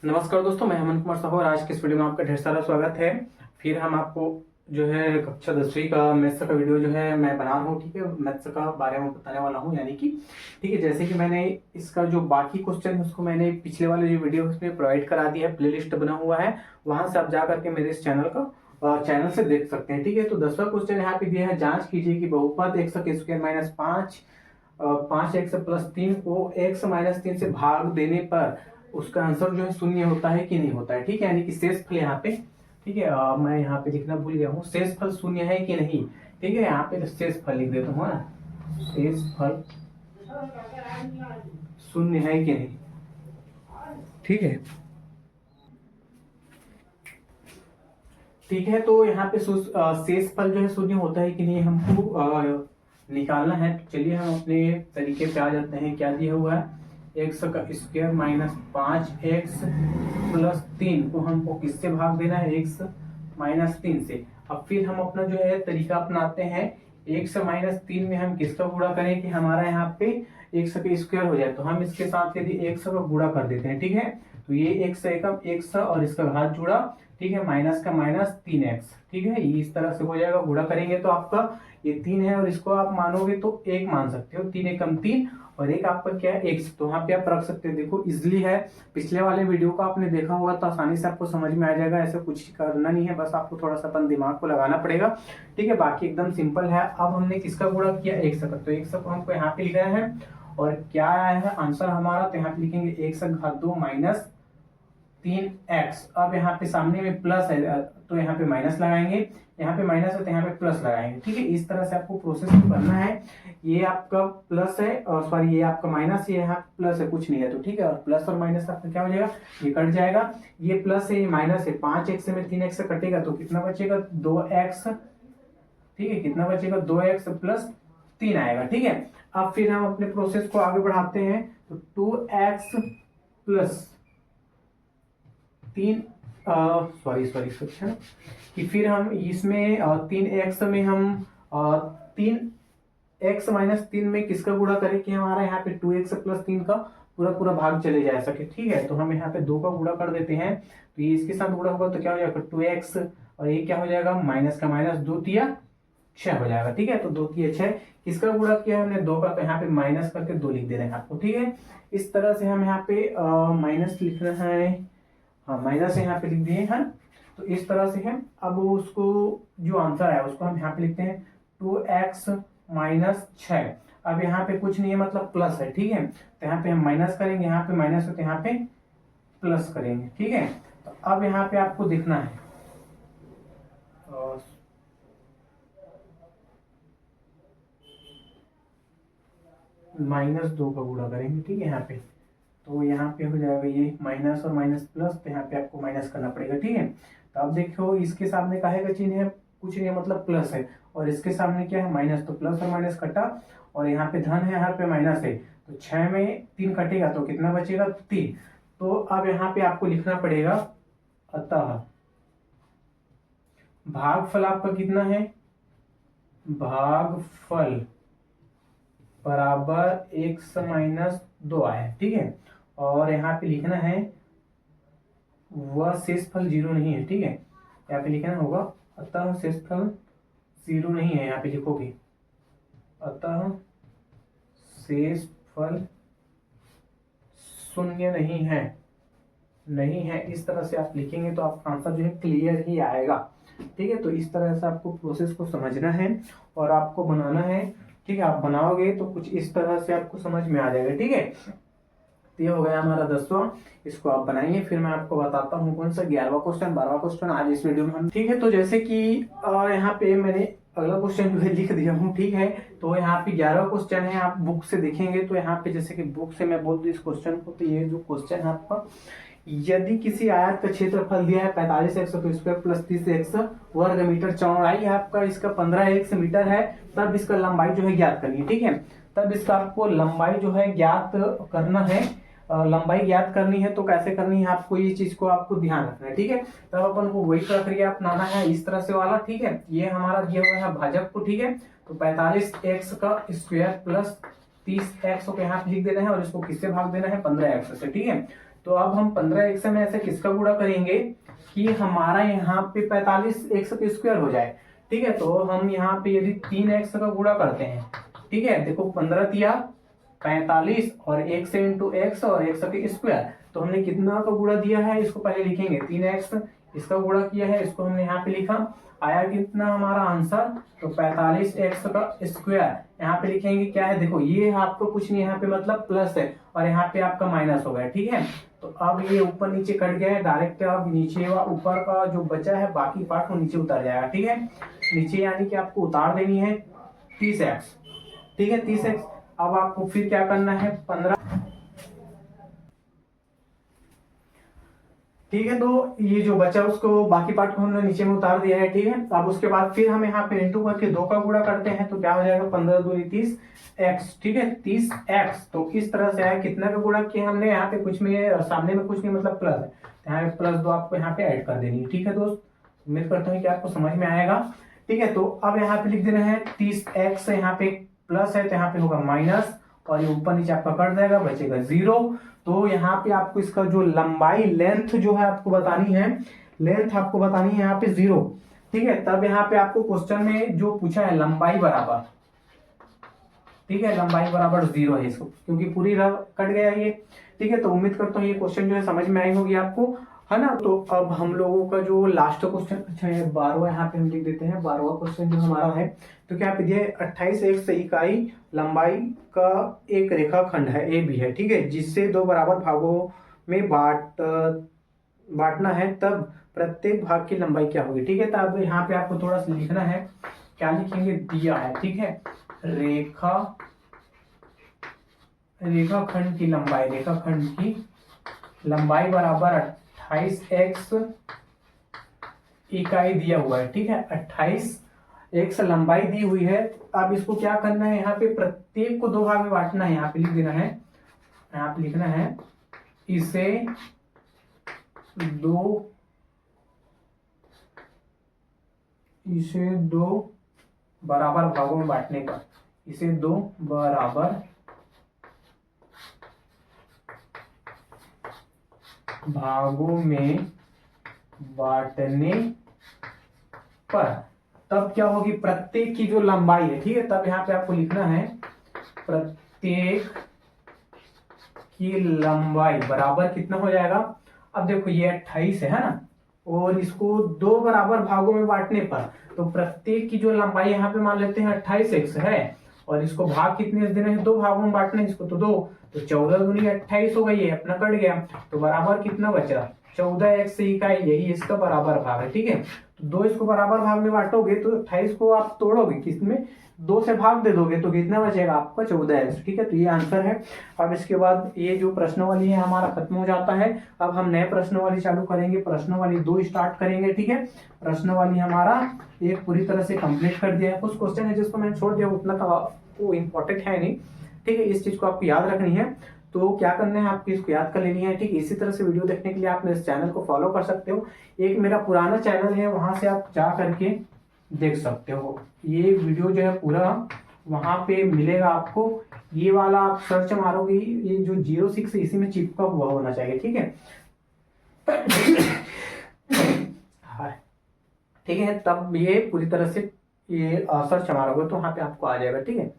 नमस्कार दोस्तों, मैं हेमंत कुमार साहू और आज के इस वीडियो में आपका ढेर सारा स्वागत है। फिर हम आपको जो है कक्षा 10वीं का मैथ्स का वीडियो जो है मैं बना रहा हूँ। ठीक है, मैथ्स का बारे में बताने वाला हूँ, यानी कि ठीक है, जैसे कि मैंने इसका जो बाकी क्वेश्चन है उसको मैंने पिछले वाले जो वीडियो उसमें प्रोवाइड करा दिया है, प्लेलिस्ट बना हुआ है, वहां से आप जा करके मेरे इस चैनल से देख सकते हैं। ठीक है, तो 10वां क्वेश्चन यहाँ पे दिया है, जांच कीजिए कि बहुपद एक्स का स्क्वायर माइनस 5x+3 को x-3 से भाग देने पर उसका आंसर जो है शून्य होता है कि नहीं होता है। ठीक है, यानी कि शेषफल यहाँ पे, ठीक है, मैं यहाँ पे लिखना भूल गया हूँ, शेषफल शून्य है कि नहीं। ठीक है, यहाँ पे शेषफल लिख देता हूँ, शेषफल शून्य है कि नहीं। ठीक है, ठीक है, तो यहाँ पे शेषफल जो है शून्य होता है कि नहीं हमको निकालना है। तो चलिए हम अपने तरीके पे आ जाते हैं। क्या दिया हुआ है, एक्स का स्क्वायर माइनस 5x+3 को हमको किससे भाग देना है, x-3 से। अब फिर हम अपना जो है तरीका अपनाते हैं, x-3 में हम किसका गुणा करें कि हमारा यहाँ पे x का स्क्वायर हो जाए। तो हम इसके साथ यदि x का गुणा कर देते हैं, ठीक है, तो ये x एकम x और इसका घात जुड़ा, ठीक है, माइनस का माइनस 3x। ठीक है, इस तरह से हो जाएगा। गुणा करेंगे तो आपका ये 3 है और इसको आप मानोगे तो 1 मान सकते हो, 3 एकम 3 और एक आपका क्या है x। तो वहां पे आप रख सकते हैं। देखो इजली है, पिछले वाले वीडियो को आपने देखा होगा तो आसानी से आपको समझ में आ जाएगा। ऐसा कुछ करना नहीं है, बस आपको थोड़ा सा अपन दिमाग को लगाना पड़ेगा। ठीक है, बाकी एकदम सिंपल है। अब हमने किसका गुणा किया, x का, तो x को हमको यहाँ पे लिखा है और क्या आया है आंसर हमारा, तो यहाँ पे लिखेंगे x का घात 2 माइनस 3x। अब यहाँ पे सामने में प्लस है तो यहाँ पे माइनस लगाएंगे, यहाँ पे माइनस है तो यहाँ पे प्लस लगाएंगे। ठीक है, इस तरह से आपको प्रोसेस करना है। ये आपका प्लस है और सॉरी ये आपका माइनस, ये यहाँ प्लस है, कुछ नहीं है तो ठीक है। और प्लस और माइनस आपका क्या हो जाएगा, ये कट जाएगा। ये प्लस है, ये माइनस है, 5x में 3x से कटेगा तो कितना बचेगा, 2x। ठीक है, कितना बचेगा, 2x + 3 आएगा। ठीक है, अब फिर हम अपने प्रोसेस को आगे बढ़ाते हैं। तो 2x + 3 कि फिर हम इसमें 3x में हम 3x-3 में किसका गुणा करें कि हमारा यहाँ पे 2x + 3 का पूरा पूरा भाग चले जा सके। ठीक है, तो हम यहाँ पे 2 का गुणा कर देते हैं, तो ये इसके साथ गुणा होगा तो क्या हो जाएगा, 2x और ये क्या हो जाएगा, माइनस का माइनस 2 तिया 6 हो जाएगा। ठीक है, तो 2 तिया 6 किसका गुणा किया हमने, 2 का, तो यहाँ पे माइनस करके 2 लिख दे रहे हैं आपको। ठीक है, इस तरह से हम यहाँ पे माइनस लिखना है, हाँ माइनस यहाँ पे लिख दिए हैं। तो इस तरह से हम अब उसको जो आंसर है उसको हम यहाँ पे लिखते हैं 2x - 6। अब यहाँ पे कुछ नहीं है, मतलब प्लस है। ठीक है, तो यहाँ पे हम माइनस करेंगे, यहाँ पे माइनस है तो यहाँ पे प्लस करेंगे। ठीक है, तो अब यहाँ पे आपको दिखना है -2 का गुणा करेंगे। ठीक है, यहाँ पे तो यहाँ पे हो जाएगा ये माइनस और माइनस प्लस, तो यहाँ पे आपको माइनस करना पड़ेगा। ठीक है, तो अब देखो इसके सामने काहे का चिन्ह है, कुछ नहीं है, मतलब प्लस है, और इसके सामने क्या है, माइनस, तो प्लस और माइनस कटा और यहाँ पे धन है, यहाँ पे माइनस है, तो 6 में 3 कटेगा तो कितना बचेगा, 3। तो अब यहाँ पे आपको लिखना पड़ेगा, अतः भागफल आपका कितना है, भागफल बराबर x - 2 आया। ठीक है, और यहाँ पे लिखना है वह शेषफल 0 नहीं है। ठीक है, यहाँ पे लिखना होगा अतः शेषफल 0 नहीं है, यहाँ पे लिखोगे अतः शेषफल शून्य नहीं है। इस तरह से आप लिखेंगे तो आपका आंसर जो है क्लियर ही आएगा। ठीक है, तो इस तरह से आपको प्रोसेस को समझना है और आपको बनाना है। ठीक है, आप बनाओगे तो कुछ इस तरह से आपको समझ में आ जाएगा। ठीक है, तो ये हो गया हमारा 10वां, इसको आप बनाइए। फिर मैं आपको बताता हूँ कौन सा 11वां क्वेश्चन 12वां क्वेश्चन आज इस वीडियो में हम। ठीक है, तो जैसे कि यहाँ पे मैंने अगला क्वेश्चन जो है लिख दिया हूँ। ठीक है, तो यहाँ पे 11वां क्वेश्चन है, आप बुक से देखेंगे तो यहाँ पे जैसे कि बुक से मैं बोल दूँ इस क्वेश्चन को, तो ये जो क्वेश्चन है आपका, यदि किसी आयत का क्षेत्रफल दिया है 45x स्क्वायर + 30x वर्ग मीटर, चौड़ाई आपका इसका 15x मीटर है, तब इसका लंबाई जो है ज्ञात करनी है। ठीक है, तब इसका आपको लंबाई जो है ज्ञात करना है। लंबाई ज्ञात करनी है तो कैसे करनी है, आपको ये चीज को आपको ध्यान रखना है। ठीक है, तब अपन को वही प्रक्रिया अपनाना है, इस तरह से वाला। ठीक है, ये हमारा दिया हुआ है भाजक को। ठीक है, तो 45x का स्क्वायर + 30x को यहाँ पे लिख देना है और इसको किससे भाग देना है, 15x से। ठीक है, तो अब हम 15x में ऐसे किसका गुणा करेंगे कि हमारा यहाँ पे 45x का स्क्वायर हो जाए। ठीक है, तो हम यहाँ पे यदि 3x का गुणा करते हैं, ठीक है, देखो 15 दिया 45 और 1 से इंटू एक्स और x का स्क्वायर, तो हमने कितना का गुणा दिया है इसको पहले लिखेंगे 3x, इसका गुणा किया है इसको हमने यहाँ पे लिखा, आया कितना हमारा आंसर, तो 45x का स्क्वायर। यहाँ पे लिखेंगे क्या है, देखो ये आपको कुछ नहीं, यहाँ पे मतलब प्लस है और यहाँ पे आपका माइनस हो गया। ठीक है, तो अब ये ऊपर नीचे कट गया है, डायरेक्ट अब नीचे व ऊपर का जो बचा है बाकी पार्ट वो नीचे उतर जाएगा। ठीक है, नीचे यानी कि आपको उतार देनी है 30x। ठीक है, 30x। अब आपको फिर क्या करना है 15। ठीक है, तो ये जो बचा उसको बाकी पार्ट को हमने नीचे में उतार दिया है। ठीक है, अब उसके बाद फिर हम यहाँ पे इंटू करके 2 का गुणा करते हैं, तो क्या हो जाएगा 15 दूनी 30x। ठीक है, 30x। तो इस तरह से है, कितना का गुणा किया हमने, यहाँ पे कुछ में सामने में कुछ नहीं मतलब प्लस है, तो यहाँ पे +2 आपको यहाँ पे ऐड कर देनी है। ठीक है दोस्त, उम्मीद करता हूँ कि आपको समझ में आएगा। ठीक है, तो अब यहाँ पे लिख देना है 30x, यहाँ पे प्लस है तो यहाँ पे होगा माइनस और ये ऊपर नीचे आपका कट जाएगा, बचेगा 0। तो यहाँ पे आपको इसका जो लंबाई लेंथ जो है आपको बतानी है, लेंथ आपको बतानी है यहाँ पे 0। ठीक है, तब यहाँ पे आपको क्वेश्चन में जो पूछा है लंबाई बराबर, ठीक है, लंबाई बराबर 0 है इसको, क्योंकि पूरी कट गया ये। ठीक है, तो उम्मीद करता हूँ ये क्वेश्चन जो है समझ में आई होगी आपको, है ना। तो अब हम लोगों का जो लास्ट क्वेश्चन, अच्छा है 12वां, यहाँ पे हम लिख देते हैं 12वां क्वेश्चन जो हमारा है। तो क्या पे दिया है 28x इकाई लंबाई का एक रेखाखंड है ए बी है। ठीक है, जिससे 2 बराबर भागों में बांटना है, तब प्रत्येक भाग की लंबाई क्या होगी। ठीक है, तो अब यहाँ पे आपको थोड़ा सा लिखना है, क्या लिखेंगे, दिया है। ठीक है, रेखाखंड की लंबाई बराबर 28x इकाई दिया हुआ है। ठीक है, 28x लंबाई दी हुई है। अब इसको क्या करना है, यहाँ पे प्रत्येक को 2 भाग में बांटना है, यहाँ पे लिख देना है, यहाँ पे लिखना है इसे 2 बराबर भागों में बांटने पर, इसे 2 बराबर भागों में बांटने पर तब क्या होगी, प्रत्येक की जो लंबाई है। ठीक है, तब यहाँ पे आपको लिखना है प्रत्येक की लंबाई बराबर कितना हो जाएगा। अब देखो ये 28 है ना, और इसको 2 बराबर भागों में बांटने पर, तो प्रत्येक की जो लंबाई यहाँ पे मान लेते हैं 28x है, और इसको भाग कितने देने हैं, 2 भागों में बांटना है इसको, तो 2, तो 14 दूनी 28 हो गई है, अपना कट गया, तो बराबर कितना बचा 14x इकाई, यही इसका बराबर भाग है। ठीक है, तो 2 इसको बराबर भाग में बांटोगे तो 28 को आप तोड़ोगे, किसमें 2 से भाग दे दोगे, तो कितना बचेगा आपका 14x। ठीक है, तो ये आंसर है। अब इसके बाद ये जो प्रश्नावली है हमारा खत्म हो जाता है। अब हम नए प्रश्नावली चालू करेंगे, प्रश्नावली 2 स्टार्ट करेंगे। ठीक है, प्रश्नावली हमारा एक पूरी तरह से कंप्लीट कर दिया है। कुछ क्वेश्चन है जिसको मैंने छोड़ दिया, उतना वो इम्पोर्टेंट है नहीं। ठीक है, इस चीज को आपको याद रखनी है, तो क्या करना है आपको इसको याद कर लेनी है। ठीक है, इसी तरह से वीडियो देखने के लिए आप मेरे चैनल को फॉलो कर सकते हो। एक मेरा पुराना चैनल है, वहां से आप जा करके देख सकते हो। ये वीडियो जो है पूरा वहां पे मिलेगा आपको। ये वाला आप सर्च मारोगे, ये जो 06 है इसी में चिपका हुआ होना चाहिए। ठीक है ठीक है, तब ये पूरी तरह से ये सर्च मारोगे तो वहां पे आपको आ जाएगा। ठीक है।